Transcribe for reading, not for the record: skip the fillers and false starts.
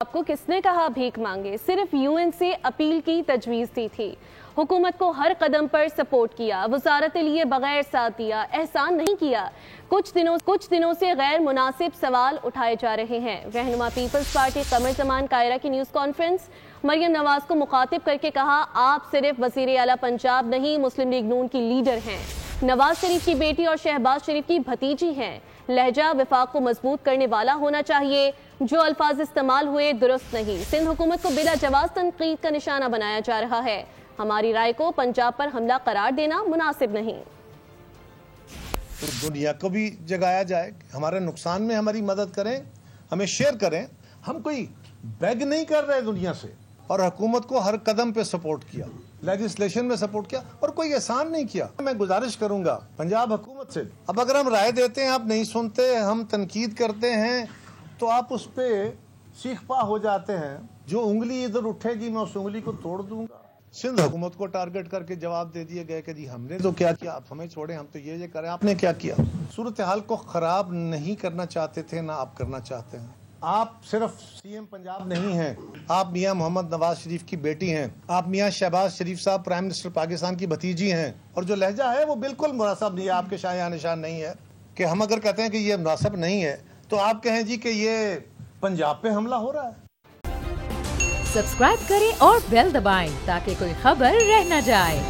آپ کو کس نے کہا بھیک مانگے؟ صرف UN سے اپیل کی تجویز دی تھی، حکومت کو ہر قدم پر سپورٹ کیا، وزارت لیے بغیر ساتھ دیا، احسان نہیں کیا۔ کچھ دنوں سے غیر مناسب سوال اٹھائے جا رہے ہیں۔ رہنما پیپلز پارٹی قمر زمان قاہرہ کی نیوز کانفرنس مریم نواز کو مخاطب کر کے کہا، آپ صرف وزیر اعلیٰ پنجاب نہیں، مسلم لیگ نون کی لیڈر ہیں، نواز شریف کی بیٹی اور شہباز شریف کی بھتیجی ہیں۔ لہجہ وفاق کو مضبوط کرنے والا ہونا چاہیے، جو الفاظ استعمال ہوئے درست نہیں۔ سندھ حکومت کو بلا جواز تنقید کا نشانہ بنایا جا رہا ہے، ہماری رائے کو پنجاب پر حملہ قرار دینا مناسب نہیں۔ تو دنیا کو بھی جگایا جائے، ہمارے نقصان میں ہماری مدد کریں، ہمیں شیئر کریں۔ ہم کوئی بیگ نہیں کر رہے دنیا سے، اور حکومت کو ہر قدم پہ سپورٹ کیا، لیجسلیشن میں سپورٹ کیا، اور کوئی احسان نہیں کیا۔ میں گزارش کروں گا پنجاب حکومت سے، اب اگر ہم رائے دیتے ہیں، آپ نہیں سنتے، ہم تنقید کرتے ہیں، تو آپ اس پہ سیخ پا ہو جاتے ہیں۔ جو انگلی ادھر اٹھے گی میں اس انگلی کو توڑ دوں گا۔ سندھ حکومت کو ٹارگٹ کر کے جواب دے دیے گئے کہ جی ہم نے تو کیا کیا، آپ ہمیں چھوڑیں، ہم تو یہ کریں، آپ نے کیا کیا۔ صورتحال کو خراب نہیں کرنا چاہتے تھے، نہ آپ کرنا چاہتے ہیں۔ آپ صرف CM پنجاب نہیں ہیں، آپ میاں محمد نواز شریف کی بیٹی ہیں، آپ میاں شہباز شریف صاحب پرائم منسٹر پاکستان کی بھتیجی ہیں، اور جو لہجہ ہے وہ بالکل مناسب نہیں ہے، آپ کے شایان نشان نہیں ہے۔ کہ ہم اگر کہتے ہیں کہ یہ مناسب نہیں ہے تو آپ کہیں جی کہ یہ پنجاب پہ حملہ ہو رہا ہے۔ سبسکرائب کریں اور بیل دبائیں تاکہ کوئی خبر رہ نہ جائے۔